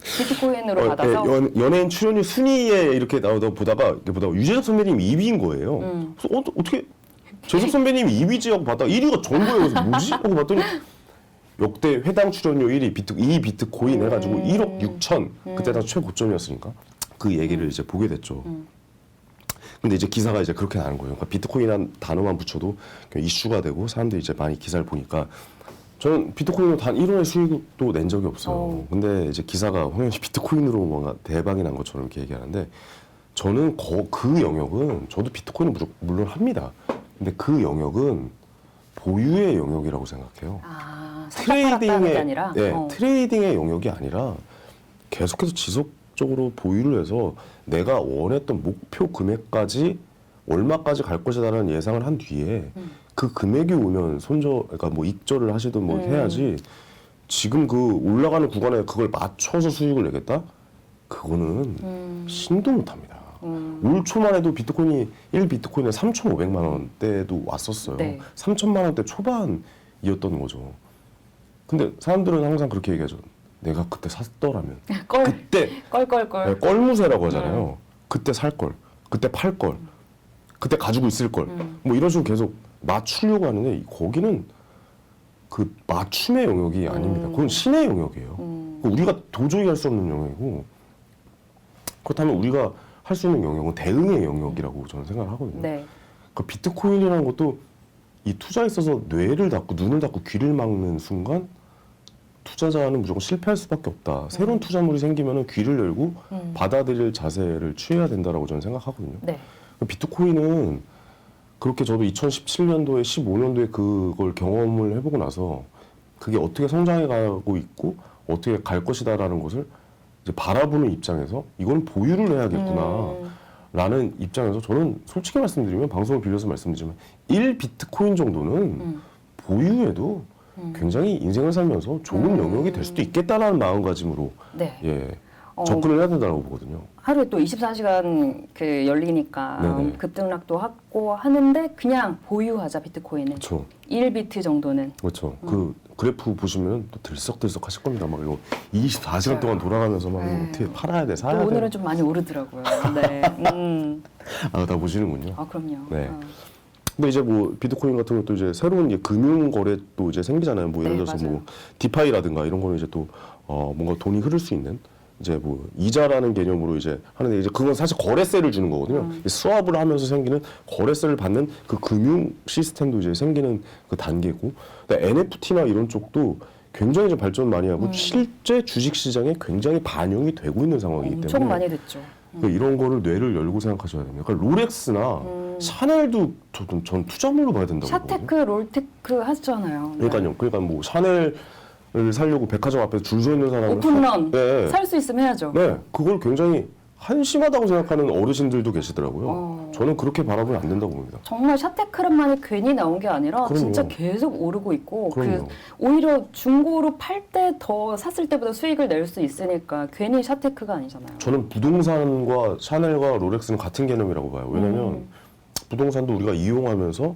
비트코인으로 받아서 연예인 출연료 순위에 이렇게 보다가 유재석 선배님 2위인 거예요. 그래서 어떻게 재석 선배님이 2위지 하고 봤다가 1위가 전 거예요. 그래서 뭐지? 하고 봤더니 역대 회당 출연료 1위 이 비트코인 해가지고 1억 6천 그때 다 최고점이었으니까 그 얘기를 이제 보게 됐죠. 근데 이제 기사가 이제 그렇게 나는 거예요. 그러니까 비트코인이라는 단어만 붙여도 이슈가 되고 사람들이 이제 많이 기사를 보니까 저는 비트코인으로 단 1원의 수익도 낸 적이 없어요. 근데 이제 기사가 홍현희 비트코인으로 뭔가 대박이 난 것처럼 이렇게 얘기하는데 저는 그 영역은 저도 비트코인은 물론 합니다. 근데 그 영역은 보유의 영역이라고 생각해요. 트레이딩이 아니라 트레이딩의 영역이 아니라 계속해서 지속적으로 보유를 해서 내가 원했던 목표 금액까지 얼마까지 갈 것이다라는 예상을 한 뒤에 그 금액이 오면 그러니까 뭐 익절을 하시든 뭐 해야지 지금 그 올라가는 구간에 그걸 맞춰서 수익을 내겠다? 그거는 신도 못합니다. 올 초만 해도 비트코인이 1비트코인에 3,500만 원대도 왔었어요. 네. 3천만 원대 초반이었던 거죠. 근데 사람들은 항상 그렇게 얘기하죠. 내가 그때 샀더라면 그때 껄껄껄 껄무새라고 하잖아요. 그때 살 걸, 그때 팔 걸, 그때 가지고 있을 걸, 뭐 이런 식으로 계속 맞추려고 하는데 거기는 그 맞춤의 영역이 아닙니다. 그건 신의 영역이에요. 우리가 도저히 할 수 없는 영역이고 그렇다면 우리가 할 수 있는 영역은 대응의 영역이라고 저는 생각을 하거든요. 네. 그 비트코인이라는 것도 이 투자에 있어서 뇌를 닫고 눈을 닫고 귀를 막는 순간 투자자는 무조건 실패할 수밖에 없다. 새로운 투자물이 생기면 귀를 열고 받아들일 자세를 취해야 된다라고 저는 생각하거든요. 네. 비트코인은 그렇게 저도 2017년도에 15년도에 그걸 경험을 해보고 나서 그게 어떻게 성장해 가고 있고 어떻게 갈 것이다라는 것을 이제 바라보는 입장에서 이건 보유를 해야겠구나 라는 입장에서 저는 솔직히 말씀드리면 방송을 빌려서 말씀드리지만 1비트코인 정도는 보유해도 굉장히 인생을 살면서 좋은 영역이 될 수도 있겠다라는 마음가짐으로 네. 예, 접근을 해야 된다고 보거든요. 하루에 또 24시간 그 열리니까 네네. 급등락도 하고 하는데 그냥 보유하자 비트코인은. 그렇죠. 1비트 정도는. 그렇죠. 그 그래프 보시면 또 들썩들썩 하실 겁니다. 막 이거 24시간 동안 돌아가면서 막 이거 어떻게 팔아야 돼, 사야 돼. 오늘은 좀 많이 오르더라고요. 네. 아, 다 보시는군요. 아, 그럼요. 네. 근데 이제 뭐 비트코인 같은 것도 이제 새로운 이제 금융 거래 또 이제 생기잖아요. 뭐 예를 네, 들어서 맞아요. 뭐 디파이라든가 이런 거는 이제 또 뭔가 돈이 흐를 수 있는 이제 뭐 이자라는 개념으로 이제 하는데 이제 그건 사실 거래세를 주는 거거든요. 수합을 하면서 생기는 거래세를 받는 그 금융 시스템도 이제 생기는 그 단계고, NFT나 이런 쪽도 굉장히 좀 발전 많이 하고 실제 주식 시장에 굉장히 반영이 되고 있는 상황이기 때문에 엄청 많이 됐죠. 그러니까 이런 거를 뇌를 열고 생각하셔야 됩니다. 그러니까 롤렉스나 샤넬도 전 투자물로 봐야 된다고 보거든요. 샤테크, 롤테크 하잖아요. 네. 그러니까요. 그러니까 뭐 샤넬을 사려고 백화점 앞에 줄 서 있는 사람은 오픈런 네. 살 수 있으면 해야죠. 네, 그걸 굉장히 한심하다고 생각하는 어르신들도 계시더라고요. 저는 그렇게 바라보면 안 된다고 봅니다. 정말 샤테크란만이 괜히 나온 게 아니라 그럼요. 진짜 계속 오르고 있고 그럼요. 오히려 중고로 팔 때 더 샀을 때보다 수익을 낼 수 있으니까 괜히 샤테크가 아니잖아요. 저는 부동산과 샤넬과 롤렉스는 같은 개념이라고 봐요. 왜냐하면 부동산도 우리가 이용하면서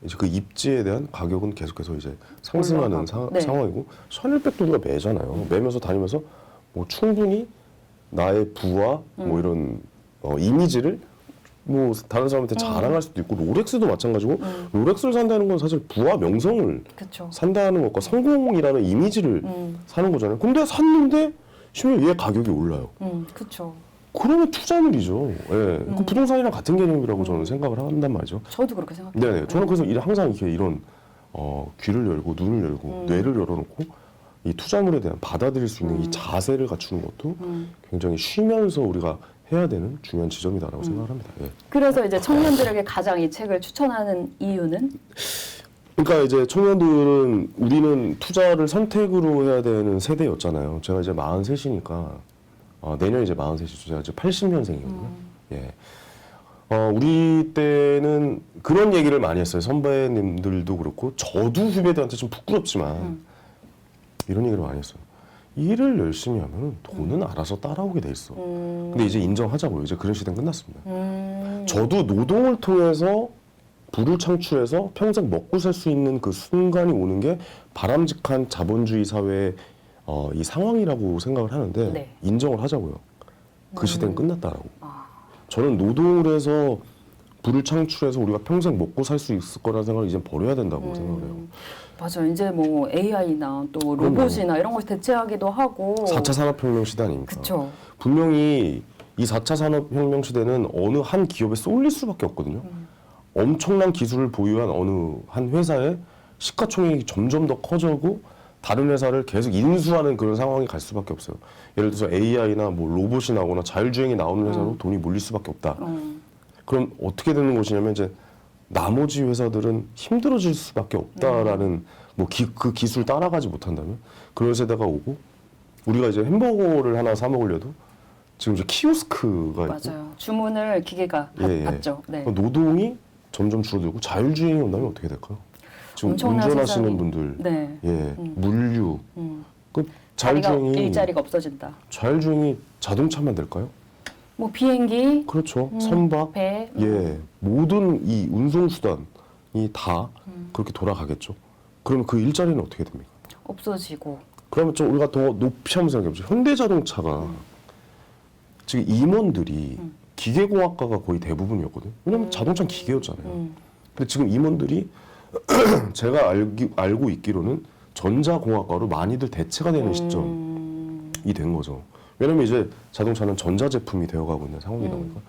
이제 그 입지에 대한 가격은 계속해서 이제 상승하는 네. 상황이고 샤넬백도 우리가 매잖아요. 매면서 다니면서 뭐 충분히 나의 부와 뭐 이런 이미지를 뭐 다른 사람한테 자랑할 수도 있고 롤렉스도 마찬가지고 롤렉스를 산다는 건 사실 부와 명성을 그렇죠. 산다는 것과 성공이라는 이미지를 사는 거잖아요. 근데 샀는데 심지어 얘 가격이 올라요. 그렇죠. 그러면 투자물이죠. 예. 그 부동산이랑 같은 개념이라고 저는 생각을 한단 말이죠. 저도 그렇게 생각해요. 네네. 저는 그래서 항상 이런 귀를 열고 눈을 열고 뇌를 열어놓고 이 투자물에 대한 받아들일 수 있는 이 자세를 갖추는 것도 굉장히 쉬면서 우리가 해야 되는 중요한 지점이다라고 생각을 합니다. 예. 그래서 이제 청년들에게 가장 이 책을 추천하는 이유는 그러니까 이제 청년들은 우리는 투자를 선택으로 해야 되는 세대였잖아요. 제가 이제 43이니까 내년 이제 43이죠. 제가 이제 80년생이거든요. 예. 우리 때는 그런 얘기를 많이 했어요. 선배님들도 그렇고 저도 후배들한테 좀 부끄럽지만 이런 얘기를 많이 했어요. 일을 열심히 하면 돈은 알아서 따라오게 돼 있어. 근데 이제 인정하자고요. 이제 그런 시대는 끝났습니다. 저도 노동을 통해서 부를 창출해서 평생 먹고 살 수 있는 그 순간이 오는 게 바람직한 자본주의 사회의 이 상황이라고 생각을 하는데 네. 인정을 하자고요. 그 시대는 끝났다라고. 저는 노동을 해서 부를 창출해서 우리가 평생 먹고 살 수 있을 거라는 생각을 이제 버려야 된다고 생각을 해요. 맞아. 이제 뭐 AI나 또 그럼요. 로봇이나 이런 것이 대체하기도 하고 4차 산업혁명 시대 아닙니까? 그렇죠. 분명히 이 4차 산업혁명 시대는 어느 한 기업에 쏠릴 수밖에 없거든요. 엄청난 기술을 보유한 어느 한 회사에 시가총액이 점점 더 커져고 다른 회사를 계속 인수하는 그런 상황이 갈 수밖에 없어요. 예를 들어서 AI나 뭐 로봇이 나오거나 자율주행이 나오는 회사로 돈이 몰릴 수밖에 없다. 그럼 어떻게 되는 것이냐면 이제 나머지 회사들은 힘들어질 수밖에 없다라는 뭐 그 기술 따라가지 못한다면 그런 세대가 오고 우리가 이제 햄버거를 하나 사 먹으려도 지금 이제 키오스크가 있고 맞아요. 주문을 기계가 받죠. 네. 노동이 점점 줄어들고 자율주행이 온다면 어떻게 될까요? 지금 엄청난 운전하시는 세상이. 분들, 네. 물류, 그 일자리가 없어진다. 자율주행이 자동차만 될까요? 뭐 비행기, 그렇죠. 선박, 배, 모든 이 운송 수단이 다 그렇게 돌아가겠죠. 그러면 그 일자리는 어떻게 됩니까? 없어지고. 그러면 좀 우리가 더 높이 한번 생각해보죠. 현대자동차가 지금 임원들이 기계공학과가 거의 대부분이었거든요. 왜냐하면 자동차는 기계였잖아요. 근데 지금 임원들이 제가 알고 있기로는 전자공학과로 많이들 대체가 되는 시점이 된 거죠. 왜냐면 이제 자동차는 전자제품이 되어가고 있는 상황이다 보니까.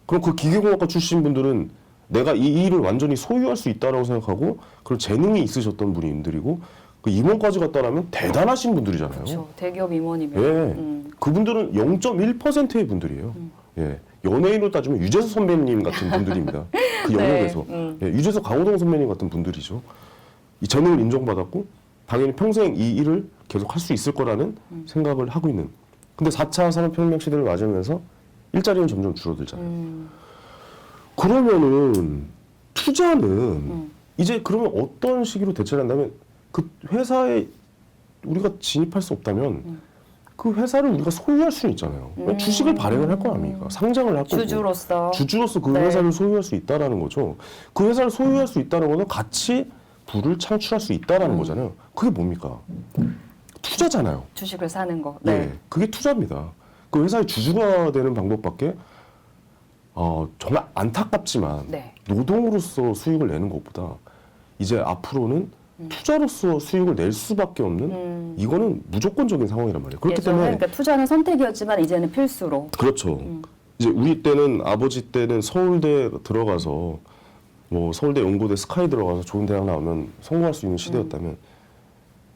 그럼 그 기계공학과 출신 분들은 내가 이 일을 완전히 소유할 수 있다라고 생각하고 그런 재능이 있으셨던 분들이고 그 임원까지 갔다라면 대단하신 분들이잖아요. 그렇죠. 대기업 임원이면. 예. 그분들은 0.1%의 분들이에요. 예. 연예인으로 따지면 유재석 선배님 같은 분들입니다. 그 영역에서. 예. 유재석 강호동 선배님 같은 분들이죠. 이 재능을 인정받았고 당연히 평생 이 일을 계속 할 수 있을 거라는 생각을 하고 있는. 근데 4차 산업혁명 시대를 맞으면서 일자리는 점점 줄어들잖아요. 그러면은 투자는 이제 그러면 어떤 식으로 대처를 한다면 그 회사에 우리가 진입할 수 없다면 그 회사를 우리가 소유할 수는 있잖아요. 주식을 발행을 할 거 아닙니까? 상장을 할 거고. 주주로서 그 네. 회사를 소유할 수 있다라는 거죠. 그 회사를 소유할 수 있다는 거는 같이 부를 창출할 수 있다라는 거잖아요. 그게 뭡니까? 투자잖아요. 주식을 사는 거. 네. 그게 투자입니다. 그 회사의 주주가 되는 방법밖에 정말 안타깝지만 네. 노동으로서 수익을 내는 것보다 이제 앞으로는 투자로서 수익을 낼 수밖에 없는 이거는 무조건적인 상황이란 말이에요. 그렇기 때문에 그러니까 투자는 선택이었지만 이제는 필수로. 그렇죠. 이제 우리 때는 아버지 때는 서울대 들어가서 뭐 서울대 연고대 스카이 들어가서 좋은 대학 나오면 성공할 수 있는 시대였다면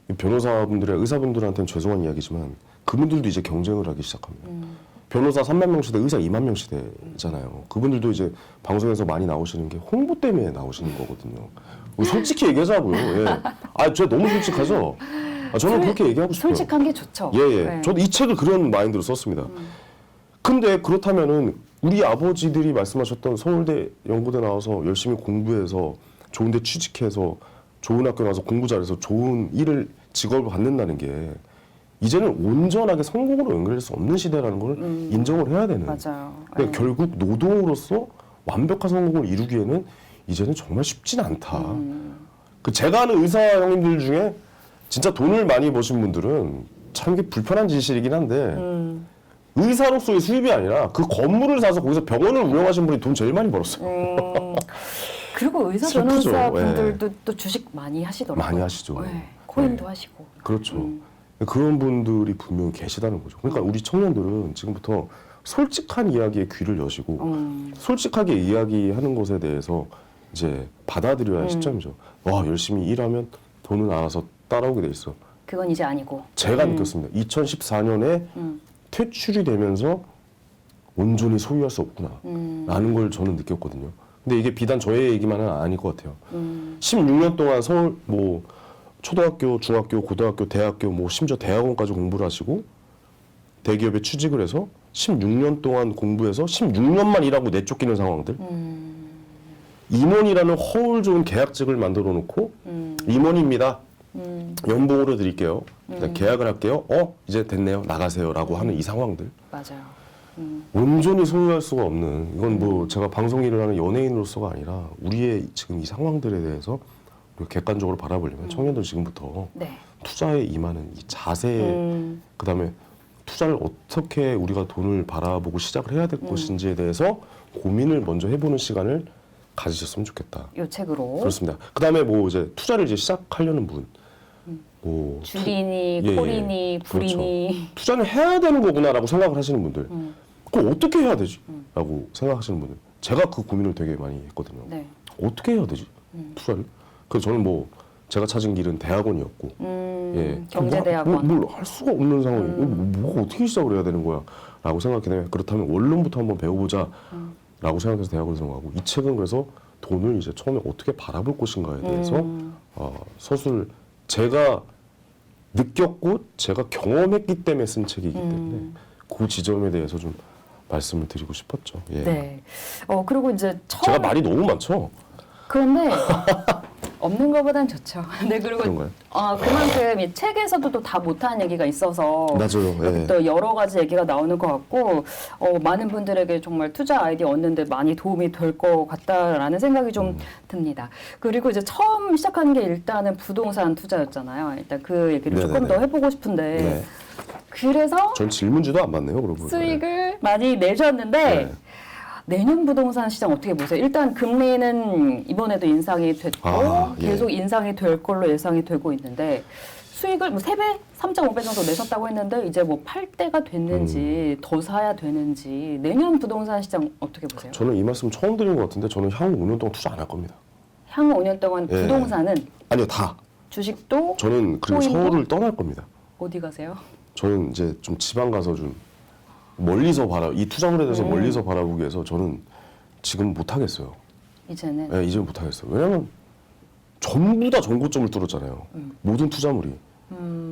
이 변호사분들이나 의사분들한테는 죄송한 이야기지만 그분들도 이제 경쟁을 하기 시작합니다. 변호사 3만 명 시대, 의사 2만 명 시대잖아요. 그분들도 이제 방송에서 많이 나오시는 게 홍보 때문에 나오시는 거거든요. 우리 솔직히 얘기하자고요. 예. 제가 너무 솔직하죠. 저는 그렇게 얘기하고 싶어요. 솔직한 게 좋죠. 예. 네. 저도 이 책을 그런 마인드로 썼습니다. 근데 그렇다면은 우리 아버지들이 말씀하셨던 서울대 연고대 나와서 열심히 공부해서 좋은 데 취직해서 좋은 학교 나와서 공부 잘해서 좋은 일을 직업을 받는다는 게 이제는 온전하게 성공으로 연결될 수 없는 시대라는 걸 인정을 해야 되는. 맞아요. 그러니까 결국 노동으로서 완벽한 성공을 이루기에는 이제는 정말 쉽진 않다. 그 제가 아는 의사 형님들 중에 진짜 돈을 많이 버신 분들은 참 이게 불편한 진실이긴 한데 의사로서의 수입이 아니라 그 건물을 사서 거기서 병원을 운영하신 분이 돈 제일 많이 벌었어요. 그리고 의사 슬프죠. 변호사 분들도 또 주식 많이 하시더라고요. 많이 하시죠. 네. 코인도 네. 하시고. 그렇죠. 그런 분들이 분명히 계시다는 거죠. 그러니까 우리 청년들은 지금부터 솔직한 이야기에 귀를 여시고 솔직하게 이야기하는 것에 대해서 이제 받아들여야 할 시점이죠. 와, 열심히 일하면 돈은 알아서 따라오게 돼 있어. 그건 이제 아니고. 제가 느꼈습니다. 2014년에 퇴출이 되면서 온전히 소유할 수 없구나 라는 걸 저는 느꼈거든요. 근데 이게 비단 저의 얘기만은 아닐 것 같아요. 16년 동안 서울 뭐 초등학교, 중학교, 고등학교, 대학교, 뭐 심지어 대학원까지 공부를 하시고 대기업에 취직을 해서 16년 동안 공부해서 16년만 일하고 내쫓기는 상황들. 임원이라는 허울 좋은 계약직을 만들어 놓고 임원입니다. 연봉으로 드릴게요. 계약을 할게요. 이제 됐네요. 나가세요라고 하는 이 상황들. 맞아요. 온전히 소유할 수가 없는 이건 뭐 제가 방송 일을 하는 연예인으로서가 아니라 우리의 지금 이 상황들에 대해서 객관적으로 바라보려면 청년들 지금부터 네. 투자에 임하는 이 자세, 그다음에 투자를 어떻게 우리가 돈을 바라보고 시작을 해야 될 것인지에 대해서 고민을 먼저 해보는 시간을 가지셨으면 좋겠다. 이 책으로. 그렇습니다. 그다음에 뭐 이제 투자를 이제 시작하려는 분, 뭐 줄이니, 예, 콜이니, 불이니. 그렇죠. 투자는 해야 되는 거구나라고 생각을 하시는 분들, 그럼 어떻게 해야 되지? 라고 생각하시는 분들, 제가 그 고민을 되게 많이 했거든요. 네. 어떻게 해야 되지? 투자를? 그래서 저는 뭐 제가 찾은 길은 대학원이었고 경제대학원. 뭘 할 수가 없는 상황이 뭐가 어떻게 시작을 해야 되는 거야 라고 생각했는데 그렇다면 원론부터 한번 배워보자 라고 생각해서 대학원을 들어가고 이 책은 그래서 돈을 이제 처음에 어떻게 바라볼 것인가에 대해서 서술 제가 느꼈고 제가 경험했기 때문에 쓴 책이기 때문에 그 지점에 대해서 좀 말씀을 드리고 싶었죠. 예. 네. 그리고 이제 제가 말이 너무 많죠? 그런데 없는 것보단 좋죠. 네, 그리고 그런가요? 그만큼 이 책에서도 또 다 못한 얘기가 있어서 맞아요. 예. 또 여러 가지 얘기가 나오는 것 같고 많은 분들에게 정말 투자 아이디어 얻는데 많이 도움이 될 것 같다라는 생각이 좀 듭니다. 그리고 이제 처음 시작한 게 일단은 부동산 투자였잖아요. 일단 그 얘기를 네네네. 조금 더 해보고 싶은데 네. 그래서 전 질문지도 안 받네요, 그러고. 수익을 많이 내셨는데 네. 내년 부동산 시장 어떻게 보세요? 일단 금리는 이번에도 인상이 됐고 예. 계속 인상이 될 걸로 예상이 되고 있는데 수익을 뭐 3배, 3.5배 정도 내셨다고 했는데 이제 뭐 팔 때가 됐는지 더 사야 되는지 내년 부동산 시장 어떻게 보세요? 저는 이 말씀 처음 드린 것 같은데 저는 향후 5년 동안 투자 안 할 겁니다. 향후 5년 동안 예. 부동산은 아니요, 다. 주식도 저는 그리고 코인도? 서울을 떠날 겁니다. 어디 가세요? 저는 이제 좀 지방 가서 좀 멀리서 이 투자물에 대해서 멀리서 바라보기 위해서 저는 지금 못 하겠어요. 이제는 네, 이제는 못 하겠어요. 왜냐면 전부 다 전고점을 뚫었잖아요. 모든 투자물이.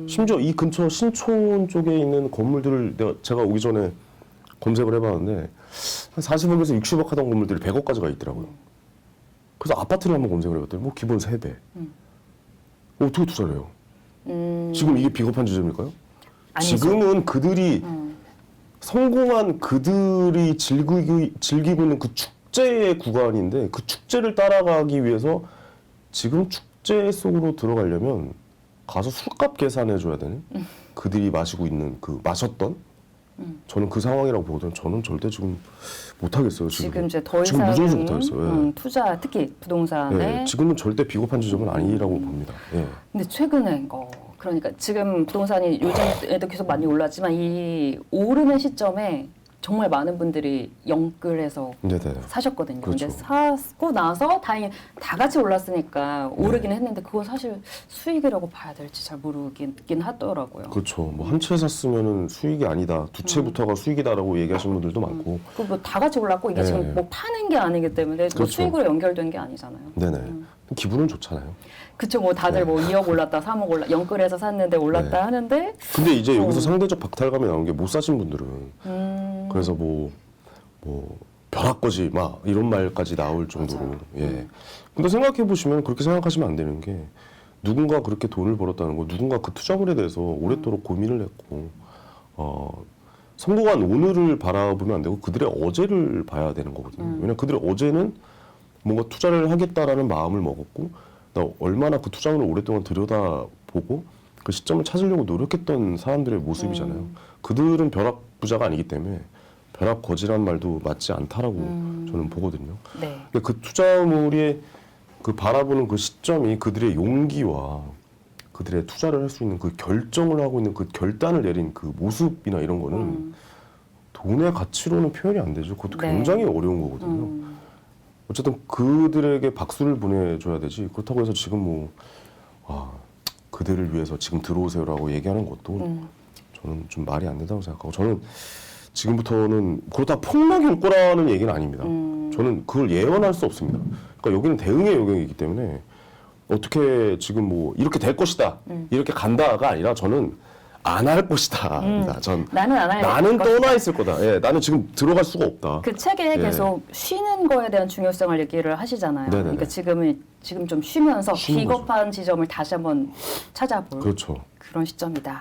심지어 이 근처 신촌 쪽에 있는 건물들을 제가 오기 전에 검색을 해봤는데 한 40억에서 60억 하던 건물들이 100억까지 가 있더라고요. 그래서 아파트를 한번 검색을 해봤더니 뭐 기본 3배. 어떻게 투자를 해요? 지금 이게 비겁한 지점일까요? 아니죠. 지금은 그들이 성공한 그들이 즐기고 있는 그 축제의 구간인데 그 축제를 따라가기 위해서 지금 축제 속으로 들어가려면 가서 술값 계산해줘야 되는 그들이 마시고 있는 그 마셨던 저는 그 상황이라고 보거든요. 저는 절대 지금 못하겠어요. 지금 이제 더 지금 이상 무서워서 못하겠어요. 예. 투자 특히 부동산에 지금은 절대 비겁한 지점은 아니라고 봅니다. 예. 근데 최근에 그러니까 지금 부동산이 요즘에도 계속 많이 올랐지만 이 오르는 시점에 정말 많은 분들이 영끌해서 네네. 사셨거든요. 그렇죠. 근데 사고 나서 다행히 다 같이 올랐으니까 오르긴 했는데 그건 사실 수익이라고 봐야 될지 잘 모르긴 하더라고요. 그렇죠. 뭐 한 채 샀으면은 수익이 아니다. 두 채부터가 수익이다라고 얘기하시는 분들도 많고. 그 뭐 다 같이 올랐고 이게 네. 지금 뭐 파는 게 아니기 때문에 뭐 그렇죠. 수익으로 연결된 게 아니잖아요. 네네. 기분은 좋잖아요. 그쵸, 뭐 다들 뭐 2억 올랐다, 3억 영끌해서 샀는데 올랐다 네. 하는데 근데 이제 여기서 상대적 박탈감이 나오는 게 못 사신 분들은 그래서 뭐 벼락거지 막 이런 말까지 나올 정도로 예. 근데 생각해 보시면 그렇게 생각하시면 안 되는 게 누군가 그렇게 돈을 벌었다는 거 누군가 그 투자물에 대해서 오랫도록 고민을 했고 성공한 오늘을 바라보면 안 되고 그들의 어제를 봐야 되는 거거든요. 왜냐면 그들의 어제는 뭔가 투자를 하겠다라는 마음을 먹었고 나 얼마나 그 투자물을 오랫동안 들여다보고 그 시점을 찾으려고 노력했던 사람들의 모습이잖아요. 그들은 벼락 부자가 아니기 때문에 벼락 거지란 말도 맞지 않다라고 저는 보거든요. 네. 근데 그 투자물이 그 바라보는 그 시점이 그들의 용기와 그들의 투자를 할 수 있는 그 결정을 하고 있는 그 결단을 내린 그 모습이나 이런 거는 돈의 가치로는 표현이 안 되죠. 그것도 네. 굉장히 어려운 거거든요. 어쨌든 그들에게 박수를 보내줘야 되지. 그렇다고 해서 지금 뭐 그들을 위해서 지금 들어오세요라고 얘기하는 것도 저는 좀 말이 안 된다고 생각하고 저는 지금부터는 그렇다고 폭락이 올 거라는 얘기는 아닙니다. 저는 그걸 예언할 수 없습니다. 그러니까 여기는 대응의 영역이기 때문에 어떻게 지금 뭐 이렇게 될 것이다, 이렇게 간다가 아니라 저는 안 할 것이다. 전 나는 안 할 나는 것이다. 떠나 있을 거다. 예, 나는 지금 들어갈 수가 없다. 그 책에 예. 계속 쉬는 거에 대한 중요성을 얘기를 하시잖아요. 네네네. 그러니까 지금 좀 쉬면서 쉬는 비겁한 지점을 다시 한번 찾아볼 그렇죠. 그런 시점이다.